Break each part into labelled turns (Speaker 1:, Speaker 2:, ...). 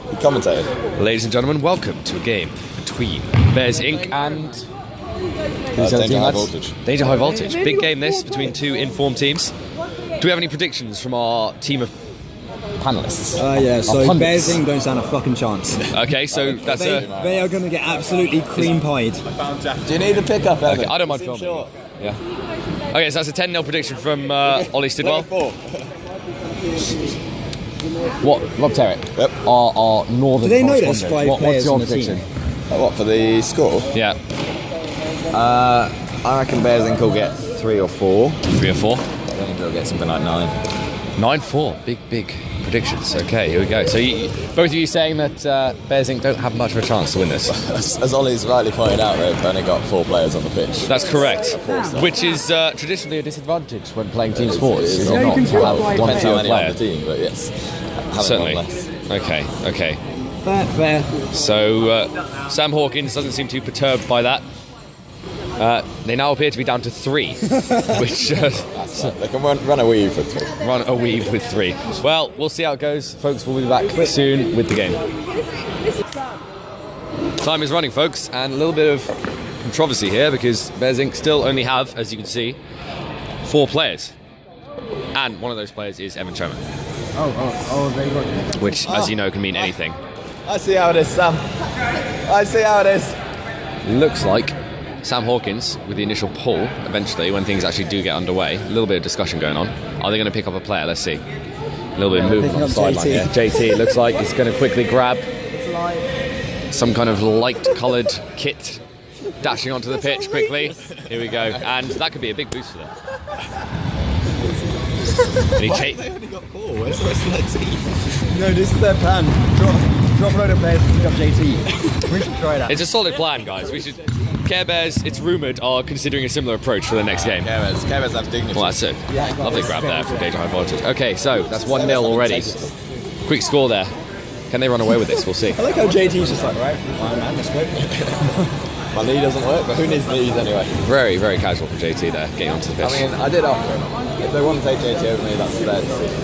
Speaker 1: Commentated.
Speaker 2: Ladies and gentlemen, welcome to a game between Bears Inc. and
Speaker 1: Danger High Voltage.
Speaker 2: Danger High Voltage. Big game this between two informed teams. Do we have any predictions from our team of panelists?
Speaker 3: Yeah, so Bears Inc. don't stand a fucking chance.
Speaker 2: Okay, so that's
Speaker 3: they are going to get absolutely cream pied.
Speaker 1: Do you need a pickup, Evan?
Speaker 2: Okay, I don't mind filming. Yeah. Okay, so that's a 10-0 prediction from Ollie Stidwell. What, Rob Terrick?
Speaker 1: Yep.
Speaker 2: Our northern.
Speaker 3: Do they know there's 5
Speaker 2: What's
Speaker 3: players
Speaker 2: your
Speaker 3: on the
Speaker 2: prediction?
Speaker 3: team?
Speaker 1: What, for the score?
Speaker 2: Yeah.
Speaker 1: I reckon Bears Inc. will get 3 or 4.
Speaker 2: 3 or 4.
Speaker 1: I think they'll get something like 9.
Speaker 2: 9-4. Big predictions. Okay, here we go. So both of you saying that Bears Inc. don't have much of a chance to win this?
Speaker 1: As Ollie's rightly pointed out, they've only got 4 players on the pitch.
Speaker 2: That's correct. Which is traditionally a disadvantage when playing team sports.
Speaker 1: It is
Speaker 2: Is it not?
Speaker 1: Depends
Speaker 2: One
Speaker 1: how many
Speaker 2: player.
Speaker 1: on the team, but yes.
Speaker 2: Certainly.
Speaker 1: One less.
Speaker 2: Okay.
Speaker 3: Fair.
Speaker 2: So Sam Hawkins doesn't seem too perturbed by that. They now appear to be down to 3, which
Speaker 1: They can run a weave for 3.
Speaker 2: run a weave with 3. Well, we'll see how it goes, folks. We'll be back soon with the game. Time is running, folks, and a little bit of controversy here because Bears Inc. still only have, as you can see, 4 players, and one of those players is Evan Sherman.
Speaker 3: They got
Speaker 2: Which, as you know, can mean anything.
Speaker 1: I see how it is, Sam. I see how it is.
Speaker 2: Looks like Sam Hawkins, with the initial pull, eventually, when things actually do get underway, a little bit of discussion going on. Are they going to pick up a player? Let's see. A little bit of movement on the sideline here. JT, it looks like he's going to quickly grab some kind of light-coloured kit, dashing onto the pitch quickly. Here we go. And that could be a big boost for them.
Speaker 1: They only got 4. Where's the rest of their team? No, this is their plan. Drop a load of players and pick up JT. We should try that.
Speaker 2: It's a solid plan, guys. We should. Care Bears, it's rumoured, are considering a similar approach for the next game.
Speaker 1: Care Bears have dignity.
Speaker 2: Well, that's it. Lovely grab there from Danger High Voltage. Okay, so that's 1-0 already. Quick score there. Can they run away with this? We'll see.
Speaker 3: I like how JT's just like, right, Iron Man, let's go.
Speaker 1: My knee doesn't work, but who needs knees anyway?
Speaker 2: Very casual from JT there, getting onto the pitch.
Speaker 1: I mean, I did offer him. If they want to take JT over me, that's their decision.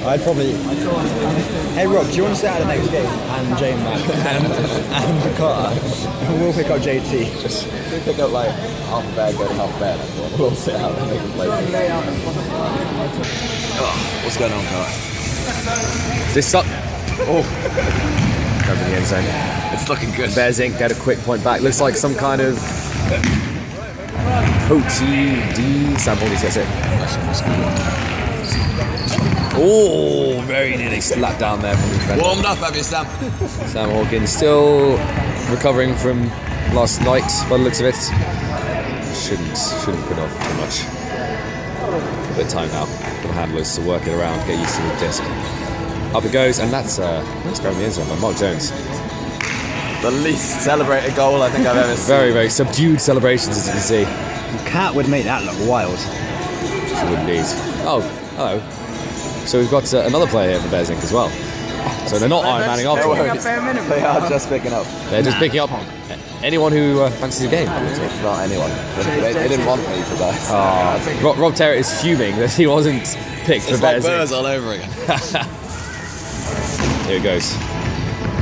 Speaker 3: I'd probably... Hey Rob, do you want to sit out the next game? And Jane Mack and Carter. And we'll pick up JT.
Speaker 1: Just pick up like half a bag, go to half a bag, and we'll sit out and they can play. What's going on, Carter?
Speaker 2: This up. Oh. Over the end zone.
Speaker 1: It's looking good.
Speaker 2: Bears Inc. get a quick point back. Looks like some kind of OTD. Sam Hawkins gets it. Oh, very nearly slapped down there from the defender.
Speaker 1: Warmed up, have you, Sam?
Speaker 2: Sam Hawkins still recovering from last night by the looks of it. Shouldn't put off too much. A bit of time now for the handlers to work it around, get used to the disc. Up it goes, and that's grabbing the end zone by Mark Jones.
Speaker 1: The least celebrated goal I think I've ever seen.
Speaker 2: Very subdued celebrations, as you can see.
Speaker 3: Cat would make that look wild.
Speaker 2: She would indeed. Oh, hello. So we've got another player here for Bears Inc. as well. So they're not Iron Manning after all.
Speaker 1: They are just picking up.
Speaker 2: They're just picking up anyone who fancies a game.
Speaker 1: Not anyone. They didn't want me to die.
Speaker 2: Rob Terrett is fuming that he wasn't picked for
Speaker 1: It's like
Speaker 2: Bears Inc.
Speaker 1: Burrs all over again.
Speaker 2: Here it goes.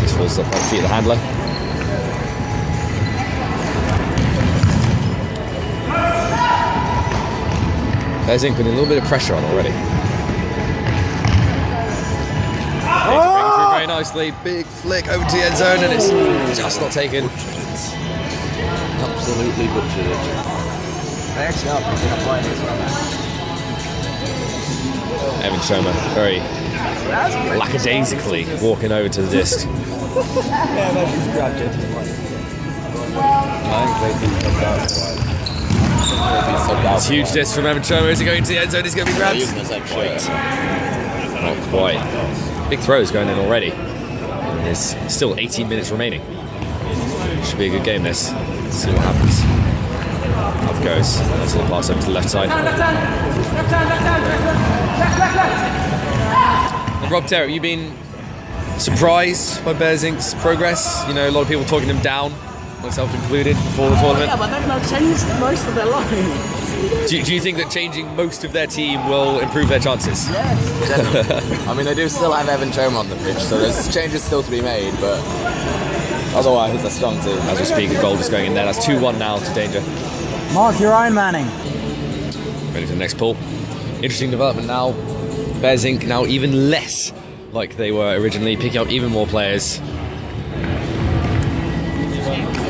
Speaker 2: Just falls up on the feet of the handler. Bears Inc. putting a little bit of pressure on already. Very nicely, big flick over to the end zone, and it's just not taken.
Speaker 1: Absolutely butchered it. They actually are picking up playing this one.
Speaker 2: Evan Sherman very lackadaisically walking over to the disc.
Speaker 3: Yeah, that's just grabbed
Speaker 2: It's huge disc from Evan Sherman. Is he going to the end zone? He's going to be grabbed. Not quite. Big throws going in already. There's still 18 minutes remaining. Should be a good game, this. Let's see what happens. Up it goes. That's the pass over to the left side. Rob Terrett, have you been surprised by Bears Inc.'s progress? You know, a lot of people talking them down, myself included, before the tournament.
Speaker 4: Yeah, but they've not changed most of their line.
Speaker 2: Do you think that changing most of their team will improve their chances?
Speaker 4: Yes. Generally. I mean, they do still have Evan Choma on the pitch, so there's changes still to be made, but otherwise it's a strong team.
Speaker 2: As we speak, a goal just going in there. That's 2-1 now to Danger.
Speaker 3: Mark, you're Iron Manning.
Speaker 2: Ready for the next pull. Interesting development now. Bears Inc. now even less like they were originally, picking up even more players.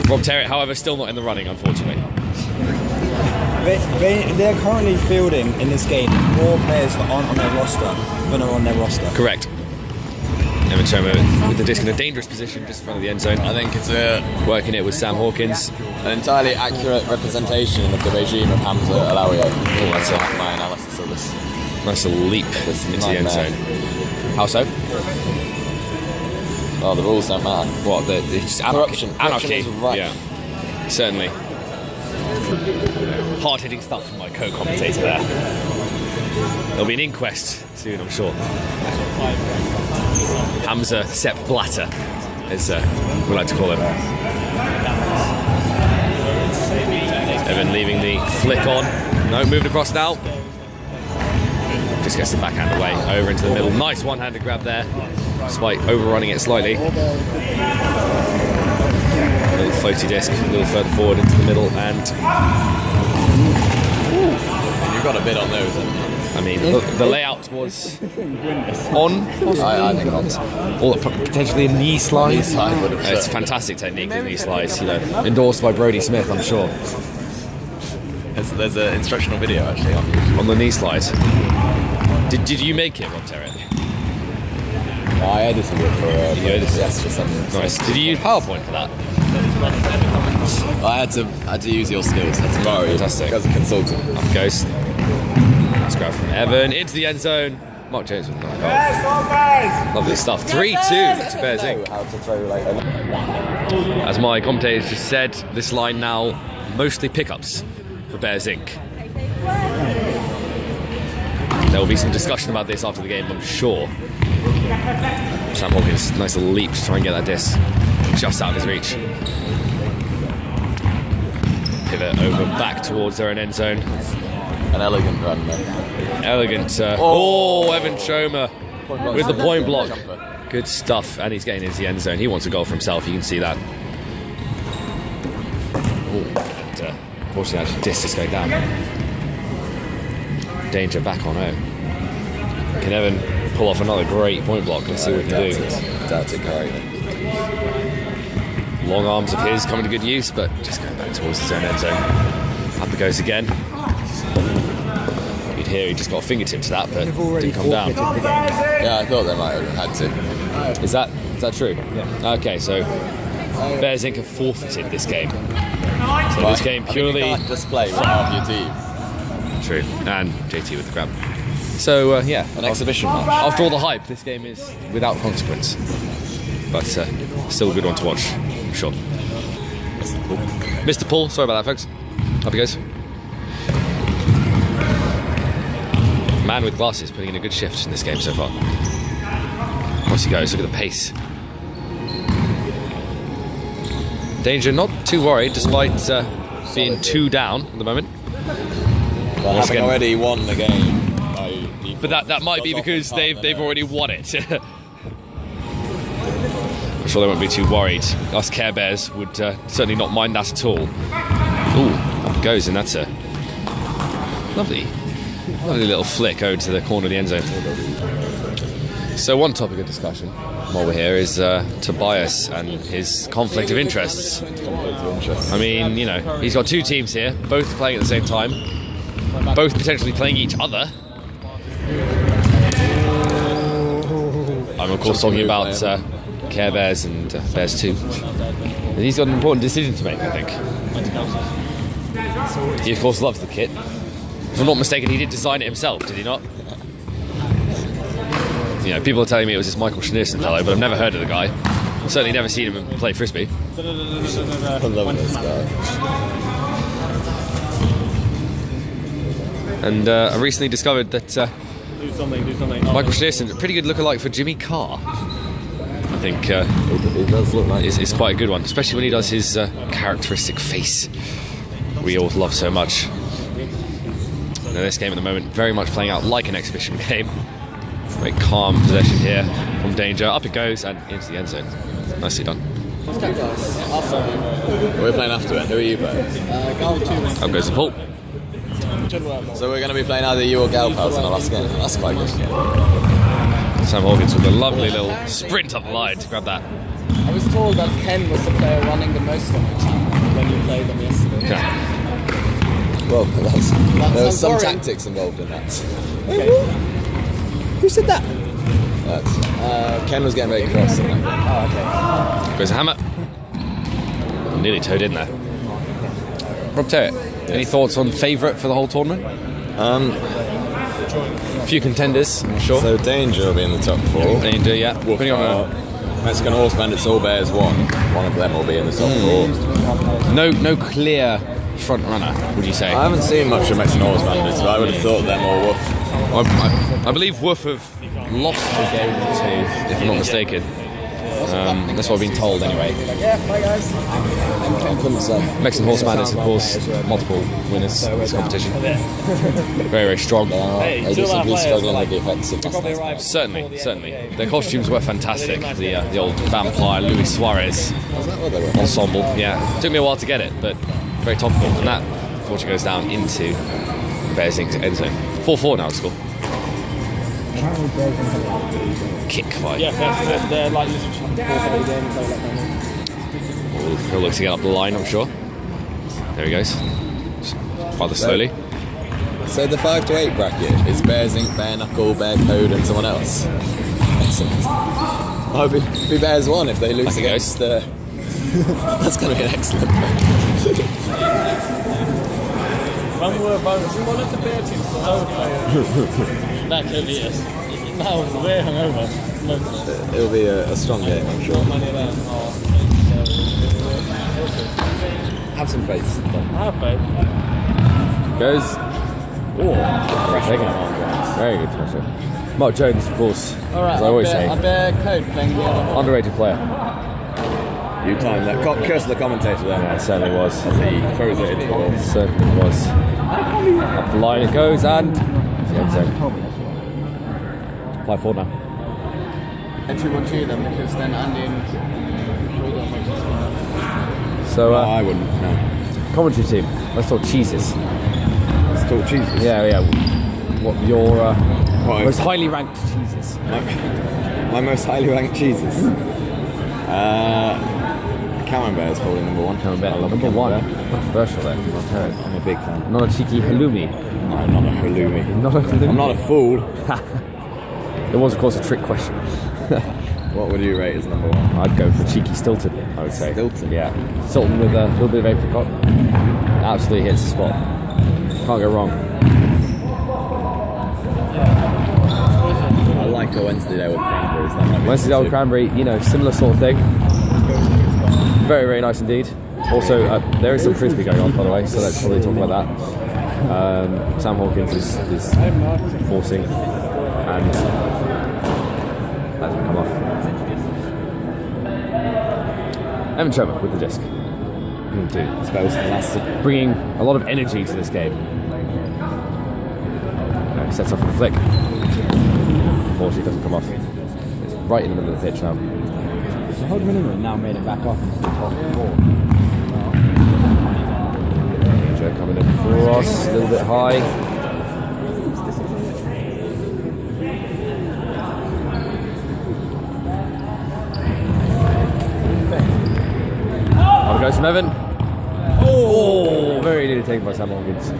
Speaker 2: Rob Territt, however, still not in the running, unfortunately.
Speaker 3: They're currently fielding in this game more players that aren't on their roster than are on their roster.
Speaker 2: Correct. Evan Choma with the disc in a dangerous position just in front of the end zone.
Speaker 4: I think it's
Speaker 2: working it with Sam Hawkins.
Speaker 4: an entirely accurate representation of the regime of Hamza Alawi.
Speaker 2: Oh, that's
Speaker 4: my analysis of this.
Speaker 2: Nice little leap into the end zone. How so?
Speaker 4: Oh, the rules don't matter.
Speaker 2: What? It's just
Speaker 4: Corruption.
Speaker 2: Anarchy.
Speaker 4: Corruption is right.
Speaker 2: Yeah, certainly. Hard-hitting stuff from my co-commentator there. There'll be an inquest soon, I'm sure. Hamza Sepp Blatter, as we like to call him. Evan leaving the flick on. No, moving across now. Just gets the backhand away, over into the middle. Nice one-handed grab there, despite overrunning it slightly. Little floaty disc, a little further forward into the middle, and
Speaker 4: You've got a bit on those, haven't you?
Speaker 2: I mean, the layout was on.
Speaker 4: I think not.
Speaker 2: Or potentially a knee slide.
Speaker 4: Knee slide would have
Speaker 2: It's
Speaker 4: fit.
Speaker 2: fantastic technique, the knee slides. You know, endorsed by Brodie Smith, I'm sure.
Speaker 4: There's an instructional video actually on YouTube.
Speaker 2: On the knee slides. Did you make it, Rob Territt?
Speaker 4: I edited it for
Speaker 2: edited it?
Speaker 4: yes, for something.
Speaker 2: Nice. Did you use PowerPoint for that?
Speaker 4: I had to use your skills. That's very
Speaker 2: Fantastic.
Speaker 4: as a consultant.
Speaker 2: Up goes. Nice grab from Evan into the end zone. Mark James with another goal. Lovely stuff. 3-2 to Bears Inc.
Speaker 4: How to throw like
Speaker 2: As my commentators just said, this line now mostly pickups for Bears Inc. There will be some discussion about this after the game, I'm sure. Sam Hawkins, nice little leap to try and get that disc just out of his reach. Pivot over back towards their own end zone.
Speaker 4: an elegant run there.
Speaker 2: Elegant. Evan Choma with the point block. Good stuff, and he's getting into the end zone. He wants a goal for himself, you can see that. Unfortunately, actually, disc is going down. Danger back on home. Can Evan pull off another great point block? Let's see what he can do.
Speaker 4: That's it, correct.
Speaker 2: Long arms of his coming to good use, but just going back towards his own end zone. Up it goes again. You'd hear he just got a fingertip to that, but didn't come down.
Speaker 4: Yeah, I thought they might have had to.
Speaker 2: Is that true?
Speaker 3: Yeah.
Speaker 2: Okay, so Bears Inc. have forfeited this game. So this game purely...
Speaker 4: You can't display with half your team.
Speaker 2: True, and JT with the grab. So, yeah.
Speaker 4: An exhibition match.
Speaker 2: After all the hype, this game is without consequence. But still a good one to watch, I'm sure. Mr. Paul, sorry about that, folks. Up he goes. Man with glasses putting in a good shift in this game so far. Across he goes, look at the pace. Danger not too worried despite being 2 down at the moment.
Speaker 4: Well, having
Speaker 2: again.
Speaker 4: already won the game.
Speaker 2: But that might be because they've already won it. I'm sure they won't be too worried. Us Care Bears would certainly not mind that at all. Ooh, up it goes, and that's a lovely little flick over to the corner of the end zone. So one topic of discussion while we're here is Tobias and his conflict of interests. I mean, you know, he's got 2 teams here, both playing at the same time, both potentially playing each other. I'm of course talking about Care Bears and Bears 2. And he's got an important decision to make, I think. He of course loves the kit. If I'm not mistaken, he did design it himself, did he not? You know, people are telling me it was this Michael Schneerson fellow, but I've never heard of the guy. Certainly never seen him play frisbee.
Speaker 4: I love this guy.
Speaker 2: And I recently discovered that Michael Schneerson, a pretty good lookalike for Jimmy Carr. I think
Speaker 4: It does look like
Speaker 2: is quite a good one, especially when he does his characteristic face we all love so much. Now this game at the moment very much playing out like an exhibition game. Very calm possession here from danger. Up it goes and into the end zone. Nicely done.
Speaker 4: We're playing after it. Who are you playing?
Speaker 2: Up goes the Paul.
Speaker 4: So we're going to be playing either you or Galpals in the last game. That's quite good.
Speaker 2: Sam Hawkins with a lovely little sprint up the line to grab that.
Speaker 5: I was told that Ken was the player running the most on the team when you played them yesterday.
Speaker 2: Yeah.
Speaker 4: Well, there was some tactics involved in that.
Speaker 5: Okay.
Speaker 3: Who said that?
Speaker 4: Ken was getting very cross in that game.
Speaker 5: Oh, okay.
Speaker 2: Goes a hammer. Nearly towed in there. Rob Terrett, any thoughts on favourite for the whole tournament? A few contenders, I'm sure.
Speaker 4: So Danger will be in the top 4.
Speaker 2: Danger, yeah. Putting on
Speaker 4: Mexican Horse Bandits, All Bears 1. One of them will be in the top 4.
Speaker 2: no clear front runner, would you say?
Speaker 4: I haven't seen much of Mexican Horse Bandits, but I would have thought them or Wolf.
Speaker 2: I believe Wolf have lost a game or two, if I'm not mistaken. That's what I've been told anyway.
Speaker 4: I couldn't say.
Speaker 2: Mexican Horse Bandits, of course, multiple winners in this competition. Very, very strong.
Speaker 4: They do seem to be struggling with the offensive.
Speaker 2: Certainly. Their costumes were fantastic. The old vampire Luis Suarez ensemble. Yeah, took me a while to get it, but very topical. And that unfortunately goes down into the Bears end zone. 4-4 now, score. Kick by.
Speaker 5: Yeah, they're like literally trying to pull the game.
Speaker 2: He'll look to get up the line, I'm sure. There he goes. Rather slowly.
Speaker 4: So the 5 to 8 bracket is Bears Inc., Bare Knuckle, Bear Code, and someone else. Excellent. I'll be Bears 1 if they lose against the. That's going to be an excellent bracket.
Speaker 5: When we're both one of the Bear teams was over. That could be it. No, we're hungover.
Speaker 4: It'll be a strong game, I'm sure.
Speaker 3: Have some faith.
Speaker 5: Have faith.
Speaker 2: Goes. Taking it. Very good pressure. Mark Jones, of course,
Speaker 5: Alright,
Speaker 2: as I always say.
Speaker 5: I bear Code playing the other one.
Speaker 2: Underrated player.
Speaker 4: You timed that. Curse the commentator there.
Speaker 2: Yeah, it certainly was.
Speaker 4: As he throws it into the ball.
Speaker 2: Certainly was. Up the line it goes and. The end zone. 5-4 now.
Speaker 5: 2-1-2 then, because then Andy and Freedom makes us fun.
Speaker 2: So,
Speaker 4: No, I wouldn't. No.
Speaker 2: commentary team. Let's talk cheeses.
Speaker 4: Let's talk cheeses.
Speaker 2: Yeah. What your most highly ranked cheeses?
Speaker 4: My most highly ranked cheeses. Camembert is probably number 1.
Speaker 2: Camembert, number 1. Controversial there.
Speaker 4: I'm a big fan.
Speaker 2: Not a cheeky halloumi.
Speaker 4: No, I'm not a halloumi.
Speaker 2: Not a halloumi.
Speaker 4: I'm not a fool.
Speaker 2: It was, of course, a trick question.
Speaker 4: What would you rate as number 1?
Speaker 2: I'd go for cheeky Stilton, I would say.
Speaker 4: Stilton?
Speaker 2: Yeah. Stilton with a little bit of apricot. Absolutely hits the spot. Can't go wrong.
Speaker 4: I like a Wednesday day with cranberries.
Speaker 2: Wednesday day with cranberry, similar sort of thing. Very, very nice indeed. Also, there is some frisbee going on, by the way, so let's probably talk about that. Sam Hawkins is forcing, and that doesn't come off. Evan Trevor with the disc. Bringing a lot of energy to this game. Sets off with a flick. Unfortunately, it doesn't come off. It's right in the middle of the pitch now.
Speaker 3: So Hodgman England now made it back up into the top 4.
Speaker 2: Joe coming in for us, a little bit high. Up it goes from Evan. Oh, very nearly taken by Sam Hawkins.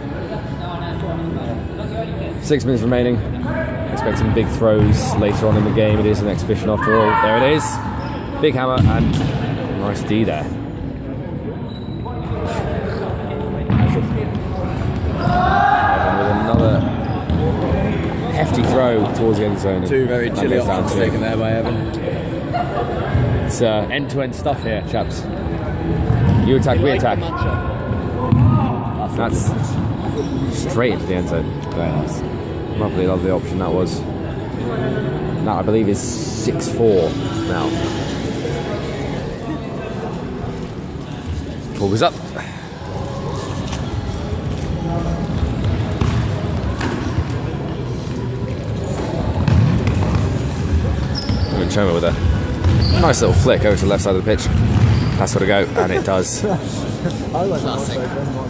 Speaker 2: 6 minutes remaining. Expect some big throws later on in the game. It is an exhibition after all. There it is. Big hammer and nice D there. Evan with another hefty throw towards the end zone.
Speaker 4: 2 very chilly options taken there by Evan.
Speaker 2: It's end-to-end stuff here, chaps. You attack, we attack. That's straight into the end zone. Very nice. Lovely option that was. That I believe is 6-4 now. Ball goes up. Evan Choma with a nice little flick over to the left side of the pitch. That's got to go, and it does.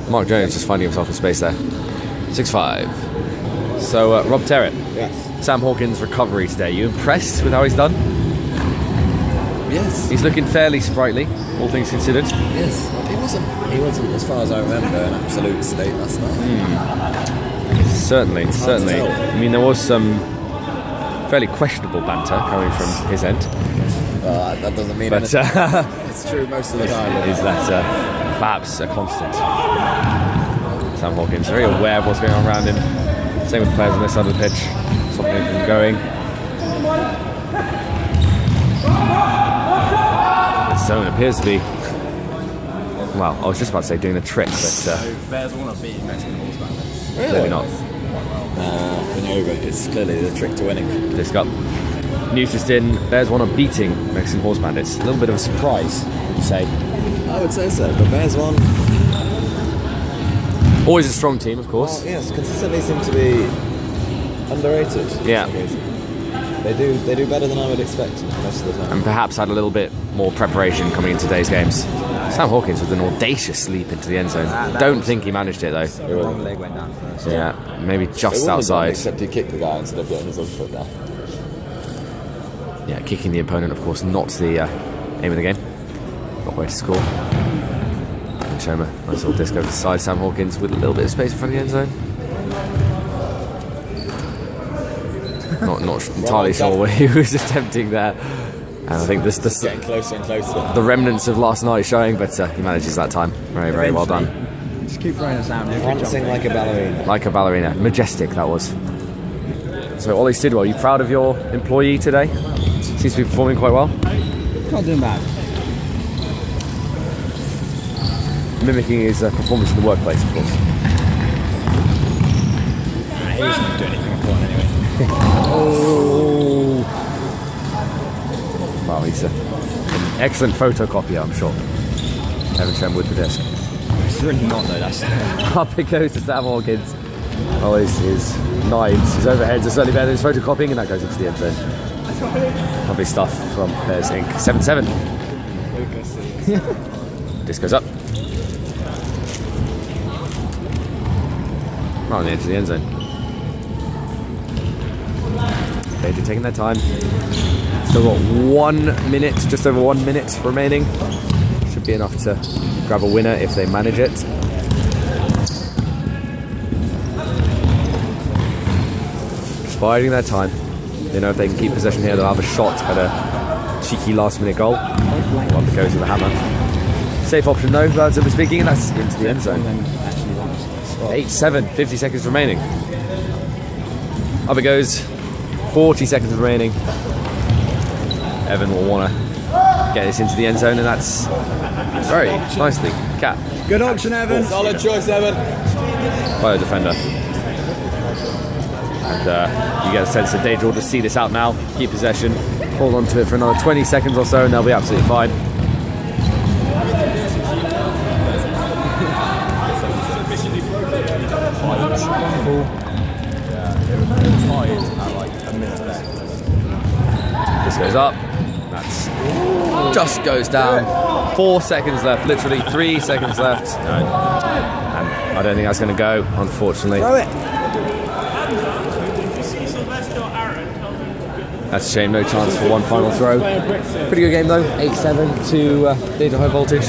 Speaker 2: Mark Jones just finding himself in space there. 6-5. So, Rob Terrett.
Speaker 4: Yes.
Speaker 2: Sam Hawkins' recovery today. You impressed with how he's done?
Speaker 4: Yes.
Speaker 2: He's looking fairly sprightly, all things considered.
Speaker 4: Yes. He wasn't, as far as I remember, an absolute state last night.
Speaker 2: Certainly. I mean, there was some fairly questionable banter coming from his end.
Speaker 4: That doesn't mean
Speaker 2: but
Speaker 4: anything. It's true most of the time.
Speaker 2: Is that perhaps a constant? Sam Hawkins very aware of what's going on around him. Same with players on this side of the pitch, stopping him from going. The zone appears to be, well, I was just about to say doing the trick, but
Speaker 3: Bears want to beat Mexican horseman.
Speaker 2: clearly not.
Speaker 4: It's clearly the trick to winning.
Speaker 2: Disc up. News just in, Bears won on beating Mexican Horse Bandits. A little bit of a surprise, would you say?
Speaker 4: I would say so, but Bears won.
Speaker 2: Always a strong team, of course.
Speaker 4: Well, yes, consistently seem to be underrated.
Speaker 2: Yeah.
Speaker 4: They do better than I would expect most of the time.
Speaker 2: And perhaps had a little bit more preparation coming into today's games. Sam Hawkins with an audacious leap into the end zone. Don't think he managed it though.
Speaker 3: The wrong leg went down first.
Speaker 2: Yeah, maybe just
Speaker 4: It wouldn't have done,
Speaker 2: outside.
Speaker 4: except he kicked the guy instead of getting his other foot down.
Speaker 2: Yeah, kicking the opponent, of course, not the aim of the game. Got way to score. And Choma, nice little disc over the side. Sam Hawkins with a little bit of space in front of the end zone. Not entirely sure what he was attempting there. And I think this
Speaker 4: Getting closer and closer.
Speaker 2: the remnants of last night showing, but he manages that time. Very, very well done.
Speaker 3: Just keep throwing us down.
Speaker 4: Prancing like a ballerina.
Speaker 2: Like a ballerina. Majestic, that was. So, Ollie Stidwell, you proud of your employee today? Seems to be performing quite well.
Speaker 3: Not doing bad.
Speaker 2: Mimicking his performance in the workplace, of course.
Speaker 3: He doesn't do anything important anyway.
Speaker 2: Oh! Wow, he's an excellent photocopier, I'm sure. Evan Shem with the disc.
Speaker 3: It's really not though, that's...
Speaker 2: Up it goes to Sam Hawkins. Oh, his knives, his overheads are certainly better than his photocopying, and that goes into the end zone. Lovely stuff from Bears Inc. 7-7. Disc goes up. Right on the edge of the end zone. They're taking their time. Still got 1 minute, just over 1 minute remaining. Should be enough to grab a winner if they manage it. Just biding their time. They know if they can keep possession here, they'll have a shot at a cheeky last-minute goal. One that goes with a hammer. Safe option though, relatively speaking, and that's into the end zone. 8-7, 50 seconds remaining. Up it goes. 40 seconds remaining. Evan will want to get this into the end zone, and that's very nicely capped
Speaker 3: Good option, Evan.
Speaker 4: Solid choice, Evan.
Speaker 2: by the defender. And you get a sense that Danger will just see this out now, keep possession, hold on to it for another 20 seconds or so, and they'll be absolutely fine. This goes up. That's just goes down. 4 seconds left. Literally 3 seconds left. No. And I don't think that's going to go, unfortunately.
Speaker 3: Throw it.
Speaker 2: That's a shame. No chance for one final throw. Pretty good game though. 8-7 to Danger High Voltage.